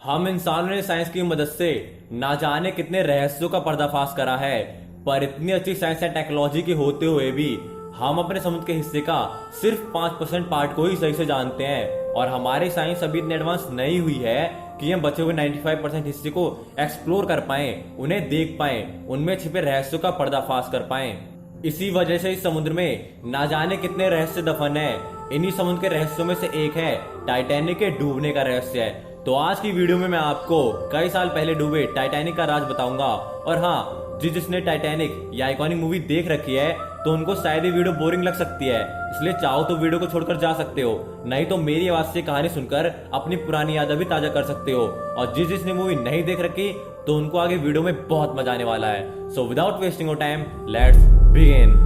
हम इंसानों ने साइंस की मदद से ना जाने कितने रहस्यों का पर्दाफाश करा है, पर इतनी अच्छी साइंस एंड टेक्नोलॉजी के होते हुए भी हम अपने समुद्र के हिस्से का सिर्फ 5% पार्ट को ही सही से जानते हैं। और हमारी साइंस अभी इतनी एडवांस नहीं हुई है कि हम बचे हुए 95% हिस्से को एक्सप्लोर कर पाए, उन्हें देख पाए, उनमें छिपे रहस्यों का पर्दाफाश कर पाए। इसी वजह से इस समुद्र में ना जाने कितने रहस्य दफन है। इन्हीं समुद्र के रहस्यों में से एक है टाइटैनिक के डूबने का रहस्य है। तो आज की वीडियो में मैं आपको कई साल पहले डूबे टाइटैनिक का राज बताऊंगा। और हाँ, जिसने टाइटैनिक या आइकॉनिक मूवी देख रखी है तो उनको शायद ये वीडियो बोरिंग लग सकती है, इसलिए चाहो तो वीडियो को छोड़कर जा सकते हो, नहीं तो मेरी आवाज से कहानी सुनकर अपनी पुरानी यादें भी ताजा कर सकते हो। और जिसने मूवी नहीं देख रखी तो उनको आगे वीडियो में बहुत मजा आने वाला है। So without wasting your time, let's begin.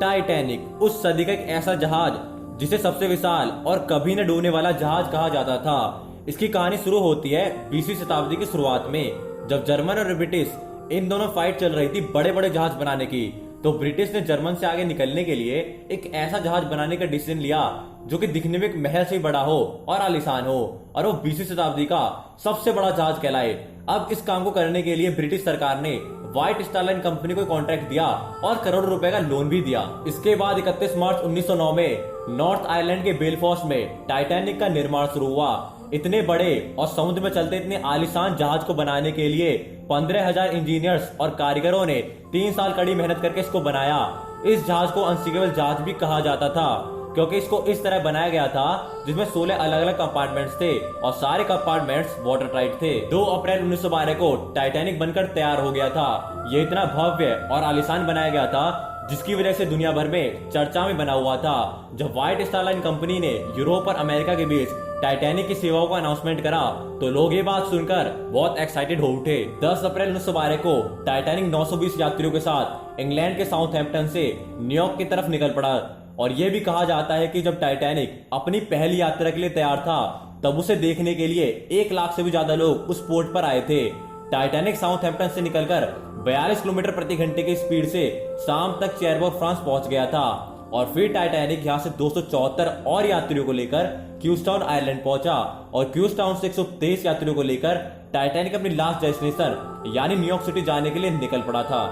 Titanic उस सदी का एक ऐसा जहाज जिसे सबसे विशाल और कभी न डूबने वाला जहाज कहा जाता था। इसकी कहानी शुरू होती है 20वीं शताब्दी की शुरुआत में, जब जर्मन और ब्रिटिश इन दोनों फाइट चल रही थी बड़े बड़े जहाज बनाने की। तो ब्रिटिश ने जर्मन से आगे निकलने के लिए एक ऐसा जहाज बनाने का डिसीजन लिया जो कि दिखने में एक महल से बड़ा हो और आलीशान हो, और वो 20वीं शताब्दी का सबसे बड़ा जहाज कहलाए। अब इस काम को करने के लिए ब्रिटिश सरकार ने व्हाइट स्टार लाइन कंपनी को कॉन्ट्रैक्ट दिया और करोड़ों रुपए का लोन भी दिया। इसके बाद 31 मार्च 1909 में नॉर्थ आयरलैंड के बेलफॉस्ट में टाइटैनिक का निर्माण शुरू हुआ। इतने बड़े और समुद्र में चलते इतने आलीशान जहाज को बनाने के लिए 15,000 इंजीनियर्स और कारीगरों ने 3 साल कड़ी मेहनत करके इसको बनाया। इस जहाज को अनसिंकेबल जहाज भी कहा जाता था, क्योंकि इसको इस तरह बनाया गया था जिसमें 16 अलग अलग कंपार्टमेंट्स थे और सारे कंपार्टमेंट्स वाटर टाइट थे। 2 अप्रैल 1912 को टाइटैनिक बनकर तैयार हो गया था। ये इतना भव्य और आलीशान बनाया गया था जिसकी वजह से दुनिया भर में चर्चा में बना हुआ था। जब व्हाइट स्टार लाइन कंपनी ने यूरोप और अमेरिका के बीच टाइटैनिक की सेवाओं का अनाउंसमेंट करा तो लोग ये बात सुनकर बहुत एक्साइटेड हो उठे। 10 अप्रैल 1912 को टाइटैनिक 920 यात्रियों के साथ इंग्लैंड के साउथहैम्पटन से न्यूयॉर्क की तरफ निकल पड़ा। और यह भी कहा जाता है कि जब टाइटैनिक अपनी पहली यात्रा के लिए तैयार था तब उसे देखने के लिए 1 लाख से भी ज्यादा लोग उस पोर्ट पर आए थे। टाइटैनिक साउथहैम्पटन से निकलकर 42 किलोमीटर प्रति घंटे की स्पीड से शाम तक चेरबर्ग फ्रांस पहुंच गया था। और फिर टाइटैनिक यहां से 274 और यात्रियों को लेकर क्यूस्टाउन आयरलैंड पहुंचा और क्यूस्टाउन से 123 यात्रियों को लेकर टाइटैनिक अपनी लास्ट डेस्टिनेशन यानी न्यूयॉर्क सिटी जाने के लिए निकल पड़ा था।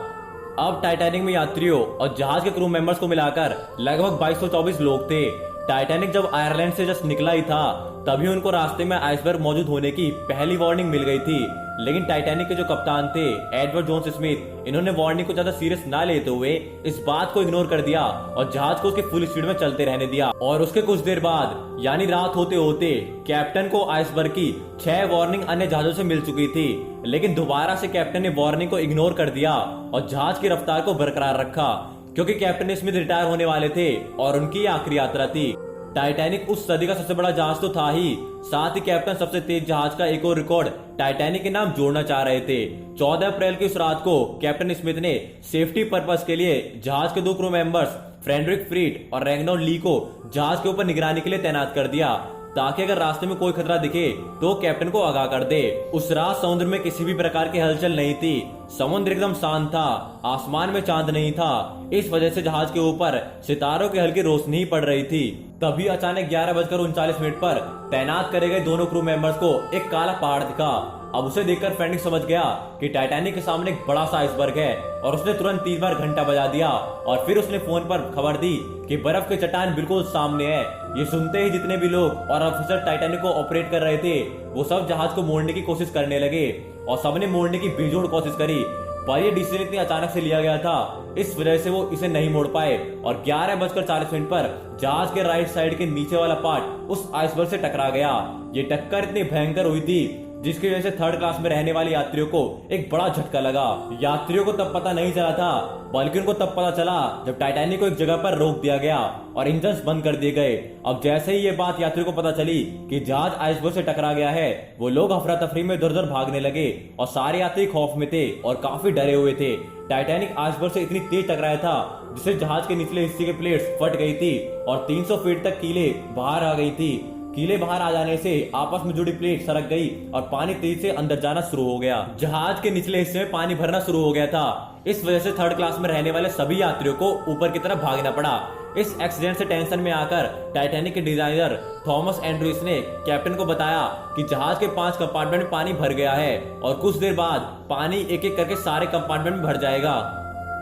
अब टाइटैनिक में यात्रियों और जहाज के क्रू मेंबर्स को मिलाकर लगभग 2224 लोग थे। टाइटैनिक जब आयरलैंड से जस्ट निकला ही था तभी उनको रास्ते में आइसबर्ग मौजूद होने की पहली वार्निंग मिल गई थी, लेकिन टाइटैनिक के जो कप्तान थे एडवर्ड जोन्स स्मिथ, इन्होंने वार्निंग को ज्यादा सीरियस ना लेते हुए इस बात को इग्नोर कर दिया और जहाज को उसके फुल स्पीड में चलते रहने दिया। और उसके कुछ देर बाद यानी रात होते होते कैप्टन को आइसबर्ग की 6 वार्निंग अन्य जहाजों से मिल चुकी थी, लेकिन दोबारा से कैप्टन ने वार्निंग को इग्नोर कर दिया और जहाज की रफ्तार को बरकरार रखा, क्योंकि कैप्टन स्मिथ रिटायर होने वाले थे और उनकी आखिरी यात्रा थी। टाइटैनिक उस सदी का सबसे बड़ा जहाज तो था ही, साथ ही कैप्टन सबसे तेज जहाज का एक और रिकॉर्ड टाइटैनिक के नाम जोड़ना चाह रहे थे। 14 अप्रैल की उस रात को कैप्टन स्मिथ ने सेफ्टी पर्पस के लिए जहाज के 2 क्रू मेंबर्स फ्रेडरिक फ्रीट और रैग्नोर ली को जहाज के ऊपर निगरानी के लिए तैनात कर दिया, ताकि अगर रास्ते में कोई खतरा दिखे तो कैप्टन को आगाह कर दे। उस रात समुद्र में किसी भी प्रकार की हलचल नहीं थी, समुद्र एकदम शांत था, आसमान में चांद नहीं था, इस वजह से जहाज के ऊपर सितारों की हल्की रोशनी पड़ रही थी। तभी अचानक 11:39 पर तैनात करे गए दोनों क्रू मेंबर्स को एक काला पहाड़ दिखा। अब उसे देखकर फ्रेडरिक समझ गया कि टाइटैनिक के सामने एक बड़ा सा आइसबर्ग है और उसने तुरंत 3 बार घंटा बजा दिया और फिर उसने फोन पर खबर दी कि बर्फ की चट्टान बिल्कुल सामने है। ये सुनते ही जितने भी लोग और ऑफिसर टाइटैनिक को ऑपरेट कर रहे थे वो सब जहाज को मोड़ने की कोशिश करने लगे और सबने मोड़ने की बेजोड़ कोशिश करी, पर ये डिसीजन इतनी अचानक से लिया गया था इस वजह से वो इसे नहीं मोड़ पाए। और 11:40 पर जहाज के राइट साइड के नीचे वाला पार्ट उस आइसबर्ग से टकरा गया। ये टक्कर इतनी भयंकर हुई थी जिसकी वजह से 3rd क्लास में रहने वाले यात्रियों को एक बड़ा झटका लगा। यात्रियों को तब पता नहीं चला था, बल्कि उनको तब पता चला जब टाइटैनिक को एक जगह पर रोक दिया गया और इंजन बंद कर दिए गए। अब जैसे ही ये बात यात्रियों को पता चली कि जहाज आइसबर्ग से टकरा गया है, वो लोग अफरा तफरी में इधर उधर भागने लगे और सारे यात्री खौफ में थे और काफी डरे हुए थे। टाइटैनिक आइसबर्ग से इतनी तेज टकराया था जिससे जहाज के निचले हिस्से के प्लेट्स फट गई थी और 300 फीट तक कीलें बाहर आ गई थी। कीले बाहर आ जाने से आपस में जुड़ी प्लेट सरक गई और पानी तेजी से अंदर जाना शुरू हो गया। जहाज के निचले हिस्से में पानी भरना शुरू हो गया था। इस वजह से थर्ड क्लास में रहने वाले सभी यात्रियों को ऊपर की तरफ भागना पड़ा। इस एक्सीडेंट से टेंशन में आकर टाइटैनिक के डिजाइनर थॉमस एंड्रूज ने कैप्टन को बताया कि जहाज के 5 कंपार्टमेंट में पानी भर गया है और कुछ देर बाद पानी एक एक करके सारे कंपार्टमेंट में भर जाएगा।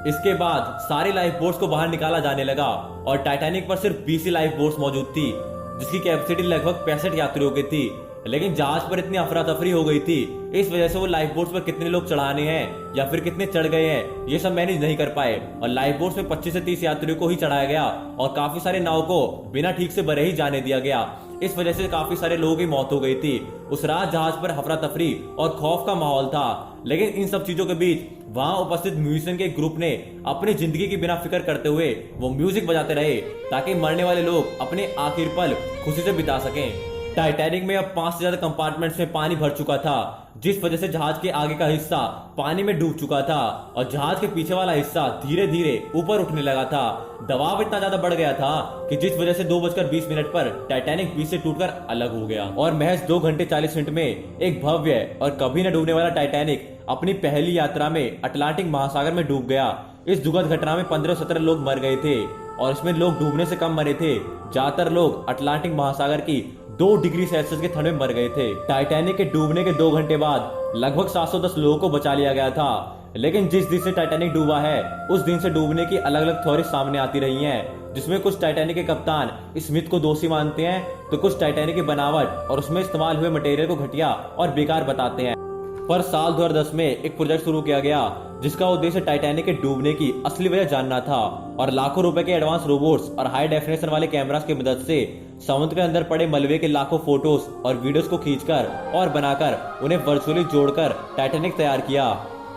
इसके बाद सारी लाइफ बोट्स को बाहर निकाला जाने लगा और टाइटैनिक पर सिर्फ 20 लाइफ बोट्स मौजूद थी, जिसकी कैपेसिटी लगभग 65 यात्रियों की थी। लेकिन जहाज पर इतनी अफरा तफरी हो गई थी, इस वजह से वो लाइफ बोट्स पर कितने लोग चढ़ाने हैं या फिर कितने चढ़ गए हैं ये सब मैनेज नहीं कर पाए और लाइफ बोट्स में 25 से 30 यात्रियों को ही चढ़ाया गया और काफी सारे नाव को बिना ठीक से भरे ही जाने दिया गया। इस वजह से काफी सारे लोगों की मौत हो गई थी। उस रात जहाज पर हफरा तफरी और खौफ का माहौल था, लेकिन इन सब चीजों के बीच वहां उपस्थित म्यूजिशियन के ग्रुप ने अपनी जिंदगी की बिना फिक्र करते हुए वो म्यूजिक बजाते रहे ताकि मरने वाले लोग अपने आखिरी पल खुशी से बिता सकें। टाइटैनिक में अब 5 से ज्यादा कंपार्टमेंट्स में पानी भर चुका था, जिस वजह से जहाज के आगे का हिस्सा पानी में डूब चुका था और जहाज के पीछे वाला हिस्सा धीरे धीरे ऊपर उठने लगा था। दबाव इतना ज्यादा बढ़ गया था कि जिस वजह से 2:20 पर टाइटैनिक बीच से टूटकर अलग हो गया और महज 2 घंटे 40 मिनट में एक भव्य और कभी न डूबने वाला टाइटैनिक अपनी पहली यात्रा में अटलांटिक महासागर में डूब गया। इस दुखद घटना में 15-17 लोग मर गए थे और इसमें लोग डूबने से कम मरे थे। ज्यादातर लोग अटलांटिक महासागर की 2 डिग्री सेल्सियस के ठंड में मर गए थे। टाइटैनिक के डूबने के 2 घंटे बाद लगभग 710 लोगों को बचा लिया गया था, लेकिन जिस दिन से टाइटैनिक डूबा है उस दिन से डूबने की अलग अलग थ्योरी सामने आती रही हैं, जिसमें कुछ टाइटैनिक के कप्तान स्मिथ को दोषी मानते हैं तो कुछ टाइटैनिक की बनावट और उसमें इस्तेमाल हुए मटेरियल को घटिया और बेकार बताते हैं। पर साल 2010 में एक प्रोजेक्ट शुरू किया गया जिसका उद्देश्य टाइटैनिक के डूबने की असली वजह जानना था और लाखों रुपए के एडवांस रोबोट्स और हाई डेफिनेशन वाले कैमरास की मदद से समुद्र के अंदर पड़े मलबे के लाखों फोटोज और वीडियोस को खींचकर और बनाकर उन्हें वर्चुअली जोड़कर टाइटैनिक तैयार किया।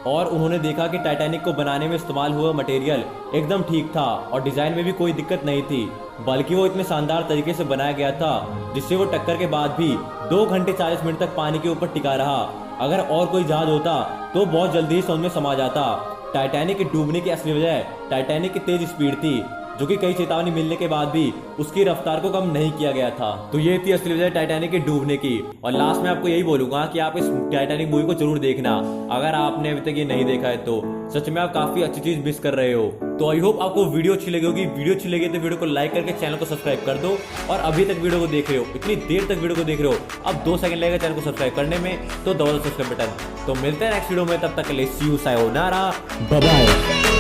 और उन्होंने देखा कि टाइटैनिक को बनाने में इस्तेमाल हुआ मटेरियल एकदम ठीक था और डिजाइन में भी कोई दिक्कत नहीं थी, बल्कि वो इतने शानदार तरीके से बनाया गया था जिससे वो टक्कर के बाद भी 2 घंटे 40 मिनट तक पानी के ऊपर टिका रहा। अगर और कोई जहाज होता तो बहुत जल्दी ही समुद्र में समा जाता। टाइटैनिक के डूबने की असली वजह टाइटैनिक की तेज स्पीड थी, जो कि कई चेतावनी मिलने के बाद भी उसकी रफ्तार को कम नहीं किया गया था। तो ये थी असली वजह टाइटैनिक के डूबने की। और लास्ट में आपको यही बोलूंगा कि आप इस टाइटैनिक मूवी को जरूर देखना, अगर आपने अभी तक ये नहीं देखा है तो सच में आप काफी अच्छी चीज मिस कर रहे हो। तो आई होप आपको वीडियो अच्छी लगी होगी। वीडियो अच्छी लगी तो वीडियो को लाइक करके चैनल को सब्सक्राइब कर दो। और अभी तक वीडियो को देख रहे हो, इतनी देर तक वीडियो को देख रहे हो, अब 2 सेकंड लगेगा चैनल को सब्सक्राइब करने में, तो दबाओ सब्सक्राइब बटन। तो मिलते हैं नेक्स्ट वीडियो में, तब तक के लिए सी यू, सायोनारा, बाय बाय।